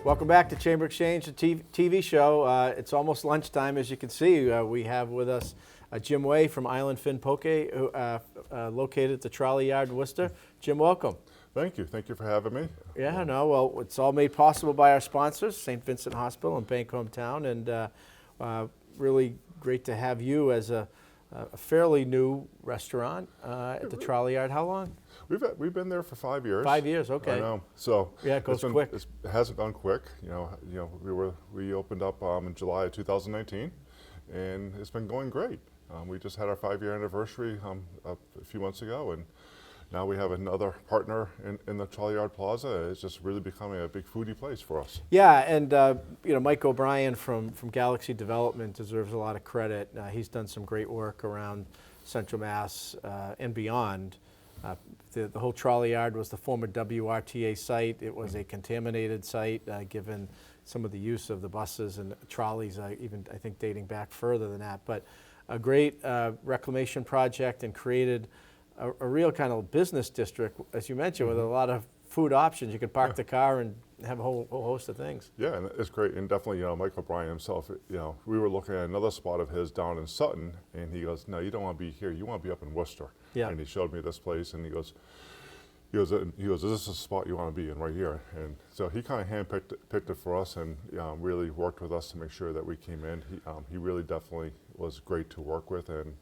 Welcome back to Chamber Exchange, the TV show. It's almost lunchtime, as you can see. We have with us Jim Way from Island Fin Poke, located at the Trolley Yard in Worcester. Jim, welcome. Thank you. Thank you for having me. Yeah, no, well, it's all made possible by our sponsors, St. Vincent Hospital and Bank Hometown, and really great to have you as a fairly new restaurant at the Trolley Yard. How long? We've been there for 5 years. 5 years, okay. I know. So yeah, it goes quick. It hasn't gone quick. We opened up in July of 2019, and it's been going great. We just had our 5-year anniversary a few months ago, and now we have another partner in the Trolley Yard Plaza. It's just really becoming a big foodie place for us. Yeah, and Mike O'Brien from Galaxy Development deserves a lot of credit. He's done some great work around Central Mass and beyond. The whole Trolley Yard was the former WRTA site. It was a contaminated site, given some of the use of the buses and trolleys, even I think dating back further than that. But a great reclamation project, and created a real kind of business district, as you mentioned, with a lot of food options. You could park the car and have a whole host of things. Yeah, and it's great. And definitely, Mike O'Brien himself, we were looking at another spot of his down in Sutton, and he goes, no, you don't want to be here. You want to be up in Worcester. Yeah. And he showed me this place, and he goes, is this a spot you want to be in right here? And so he kind of handpicked it for us, and really worked with us to make sure that we came in. He really definitely was great to work with, and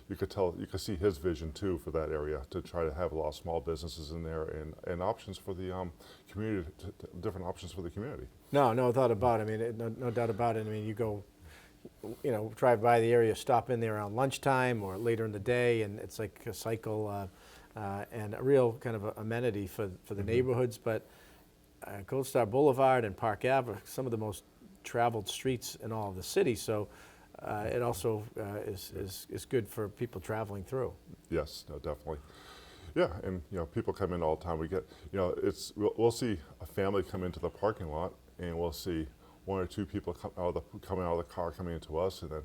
you could see his vision too for that area, to try to have a lot of small businesses in there, and options for the community, different options for the community. No doubt about it. I mean, no doubt about it. I mean, you go, drive by the area, stop in there around lunchtime or later in the day, and it's like a cycle and a real kind of amenity for the neighborhoods. But Gold Star Boulevard and Park Ave are some of the most traveled streets in all of the city. So it also is good for people traveling through. Yes, no, definitely. Yeah, and people come in all the time. We get, we'll see a family come into the parking lot, and we'll see one or two people coming out of the car coming into us, and then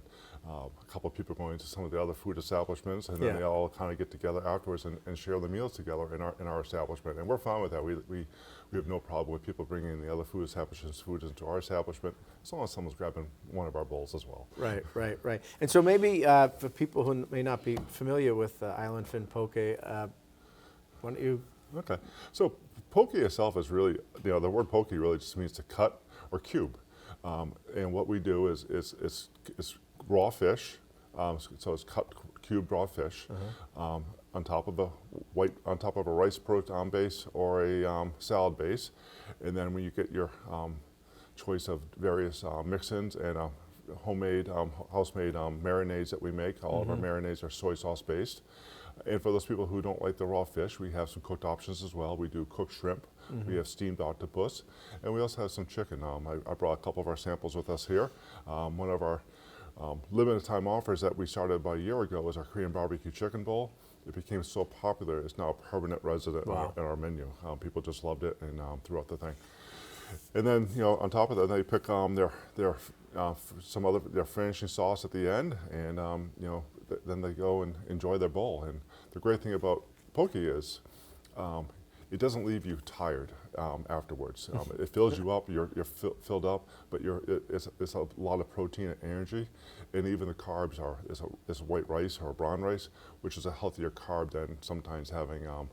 a couple of people going into some of the other food establishments, and then they all kind of get together afterwards and share the meals together in our establishment, and we're fine with that. We have no problem with people bringing in the other food establishments' food into our establishment, as long as someone's grabbing one of our bowls as well. Right. And so maybe for people who may not be familiar with Island Fin Poke, why don't you? Okay, so poke itself is really, the word poke really just means to cut or cube. And what we do is raw fish, so it's cut cubed raw fish on top of a rice protein base or a salad base, and then when you get your choice of various mix-ins and homemade, house-made marinades that we make. All of our marinades are soy sauce based. And for those people who don't like the raw fish, we have some cooked options as well. We do cooked shrimp, we have steamed octopus, and we also have some chicken. I brought a couple of our samples with us here. One of our limited time offers that we started about a year ago was our Korean barbecue chicken bowl. It became so popular, it's now a permanent resident in our menu. People just loved it, and throughout the thing. And then, on top of that, they pick their finishing sauce at the end, and then they go and enjoy their bowl. And the great thing about poke is, it doesn't leave you tired afterwards. It fills you up. You're filled up, but it's a lot of protein and energy, and even the carbs is white rice or brown rice, which is a healthier carb than sometimes having a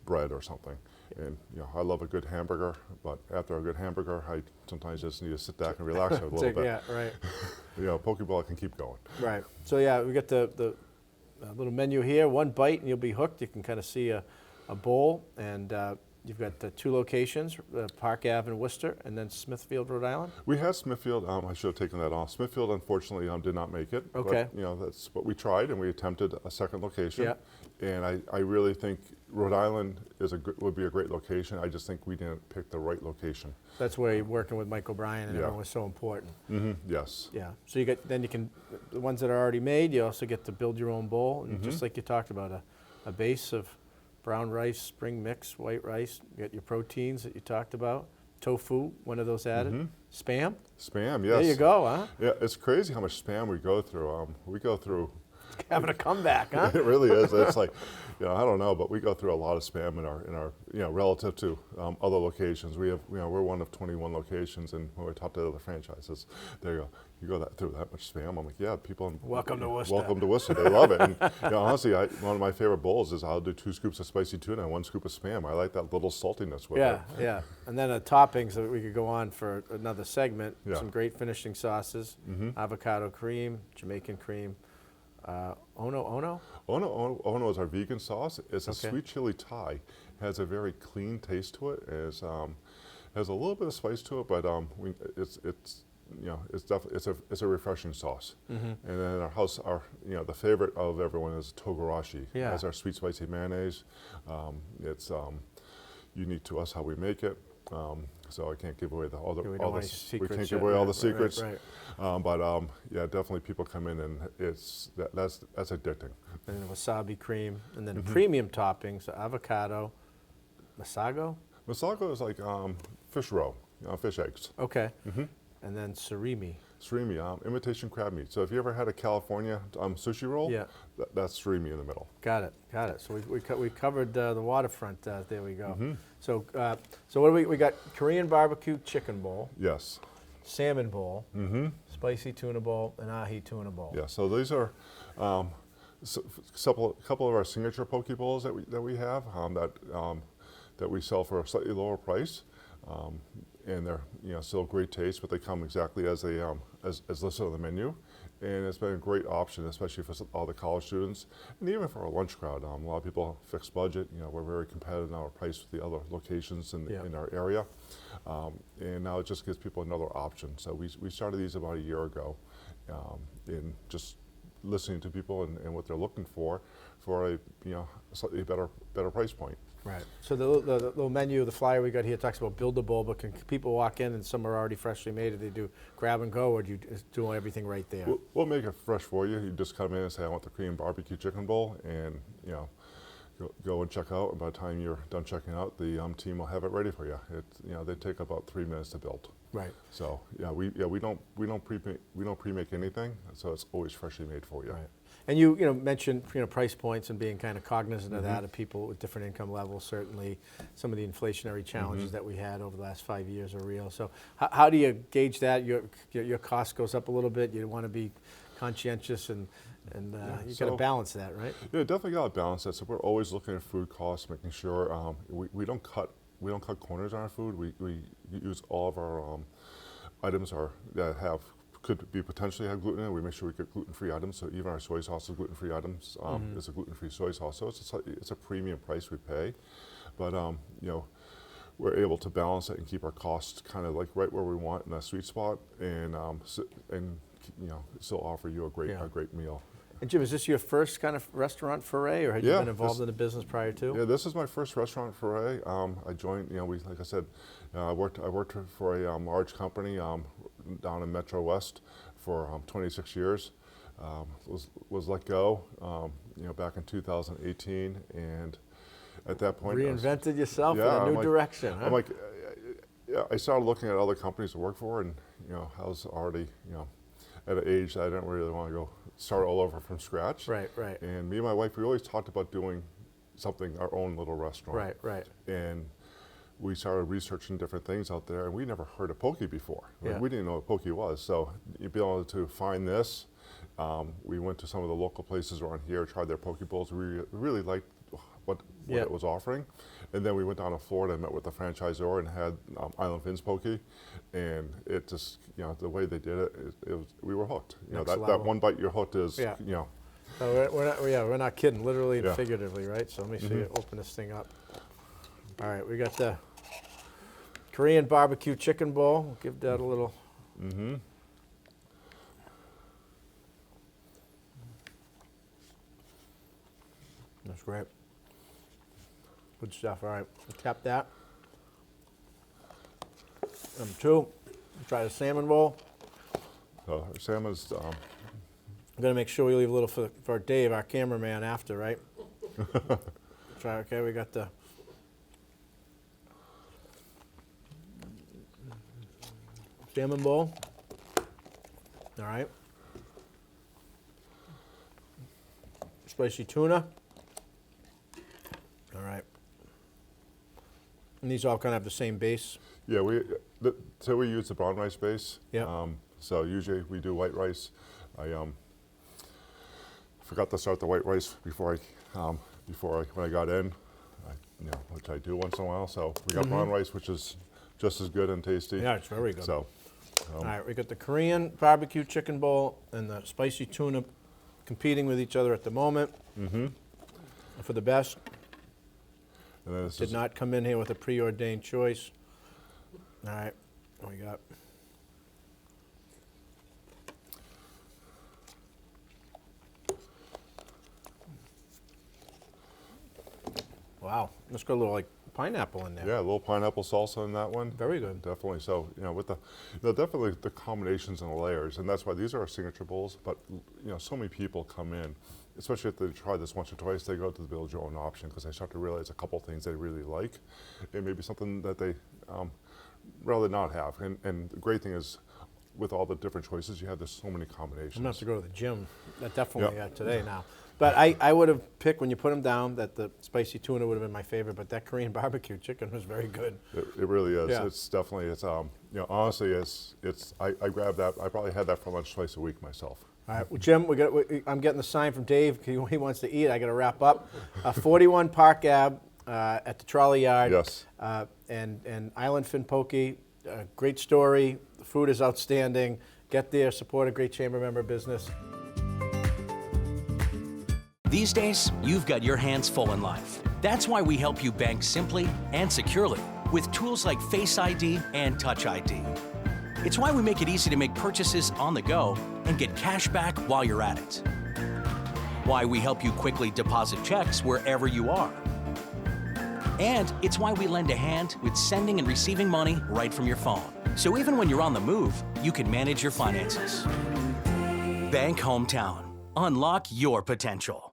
bread or something. And I love a good hamburger, but after a good hamburger, I sometimes just need to sit back and relax a little bit. Yeah, right. Poke bowl can keep going. Right. So yeah, we got the little menu here. One bite and you'll be hooked. You can kind of see a bowl, and you've got the two locations, Park Ave in Worcester, and then Smithfield, Rhode Island. We had Smithfield. I should have taken that off. Smithfield, unfortunately, did not make it. Okay. But, that's what we tried, and we attempted a second location. Yeah. And I really think Rhode Island would be a great location. I just think we didn't pick the right location. That's where you're working with Mike O'Brien, and everyone was so important. Yes. Yeah. So you can the ones that are already made. You also get to build your own bowl, and just like you talked about, a base of brown rice, spring mix, white rice. You get your proteins that you talked about. Tofu, one of those added. Spam. Spam, yes. There you go, huh? Yeah, it's crazy how much spam we go through. We go through Having a comeback, huh? It really is. It's like, I don't know, but we go through a lot of spam in our relative to other locations. We have, we're one of 21 locations, and when we talk to other franchises, there you go. You go through that much spam. I'm like, yeah, people. Welcome to Worcester. Welcome to Worcester. They love it. And honestly, one of my favorite bowls is I'll do 2 scoops of spicy tuna and 1 scoop of spam. I like that little saltiness with it. Yeah. And then the toppings that we could go on for another segment. Yeah. Some great finishing sauces, avocado cream, Jamaican cream. Ono? Ono is our vegan sauce. It's a sweet chili Thai. Has a very clean taste to it. Has a little bit of spice to it, but it's a refreshing sauce. And then the favorite of everyone is togarashi. Yeah. That's our sweet spicy mayonnaise. It's unique to us how we make it. So I can't give away all the secrets. We can't give away all the secrets. Right. But yeah, definitely people come in and that's addicting. And then wasabi cream, and then premium toppings: avocado, masago. Masago is like fish roe, fish eggs. Okay. And then surimi. Surimi, imitation crab meat. So if you ever had a California sushi roll, that's surimi in the middle. Got it. So we covered the waterfront. There we go. So what do we got? Korean barbecue chicken bowl. Yes. Salmon bowl. Spicy tuna bowl, and ahi tuna bowl. Yeah. So these are a couple of our signature poke bowls that we have that we sell for a slightly lower price. And they're still great taste, but they come exactly as they as listed on the menu, and it's been a great option, especially for all the college students, and even for our lunch crowd. A lot of people fixed budget. We're very competitive in our price with the other locations in our area, and now it just gives people another option. So we started these about a year ago, in just listening to people and what they're looking for a slightly better price point. Right. So the little menu, the flyer we got here talks about build a bowl, but can people walk in and some are already freshly made? Do they do grab and go, or do you do everything right there? We'll make it fresh for you. You just come in and say, I want the Korean barbecue chicken bowl, and go and check out. And by the time you're done checking out, the team will have it ready for you. They take about 3 minutes to build. Right. So we don't pre-make anything, so it's always freshly made for you. Right. And you mentioned price points and being kind of cognizant of that, of people with different income levels. Certainly, some of the inflationary challenges that we had over the last 5 years are real. So how do you gauge that? Your cost goes up a little bit. You want to be conscientious and you got to balance that, right? Yeah, definitely got to balance that. So we're always looking at food costs, making sure we don't cut corners on our food. We use all of our items that could be potentially have gluten in it. We make sure we get gluten-free items. So even our soy sauce is gluten-free items. Is a gluten-free soy sauce. So it's a premium price we pay, but we're able to balance it and keep our costs kind of like right where we want in that sweet spot, and still offer you a great meal. And Jim, is this your first kind of restaurant foray, or had you been involved in the business prior to? Yeah, this is my first restaurant foray. I joined, like I said, I worked for a large company down in Metro West for 26 years. Was let go, back in 2018, and at that point, reinvented yourself in a new direction. Huh? I'm like, I started looking at other companies to work for, and I was already, at an age that I didn't really want to go start all over from scratch. Right. And me and my wife, we always talked about doing something, our own little restaurant. Right. And we started researching different things out there, and we never heard of poke before. We didn't know what poke was. So you'd be able to find this. We went to some of the local places around here, tried their poke bowls. We really liked what it was offering. And then we went down to Florida and met with the franchisor and had Island Finn's poke. And it just, the way they did it, we were hooked. That one bite you're hooked is, So we're not kidding, literally and figuratively, right? So let me see you open this thing up. All right, we got the Korean barbecue chicken bowl. We'll give that a little. That's great. Good stuff. All right, we'll tap that. Number 2, we'll try the salmon bowl. So our salmon's. I'm gonna make sure we leave a little for Dave, our cameraman, after, right? Try. Okay, we got the. Salmon bowl. All right. spicy tuna. All right. And these all kind of have the same base. Yeah, so we use the brown rice base. Yeah. So usually we do white rice. I forgot to start the white rice when I got in, which I do once in a while. So we got brown rice, which is just as good and tasty. Yeah, it's very good. So, all right, we got the Korean barbecue chicken bowl and the spicy tuna competing with each other at the moment for the best. and then this Did is, not come in here with a preordained choice. All right, what we got? Wow, let's got a little like pineapple in there. yeah, a little pineapple salsa in that one. Very good. Definitely. So, with definitely the combinations and the layers, and that's why these are our signature bowls. But, so many people come in, especially if they try this once or twice, they go to the build your own option because they start to realize a couple things they really like. It may be something that they rather not have. And the great thing is, with all the different choices you have, there's so many combinations. I'm gonna have to go to the gym. Definitely Yep. today now. But I would have picked, when you put them down, that the spicy tuna would have been my favorite, but that Korean barbecue chicken was very good. It really is. Yeah. It's definitely, honestly, I grabbed that. I probably had that for lunch twice a week myself. All right, well, Jim, I'm getting the sign from Dave. He wants to eat. I got to wrap up. 41 Park Ave at the trolley yard. Yes. And Island Fin Poke, great story. The food is outstanding. Get there, support a great chamber member business. These days, you've got your hands full in life. That's why we help you bank simply and securely with tools like Face ID and Touch ID. It's why we make it easy to make purchases on the go and get cash back while you're at it. Why we help you quickly deposit checks wherever you are. And it's why we lend a hand with sending and receiving money right from your phone. So even when you're on the move, you can manage your finances. Bank Hometown. Unlock your potential.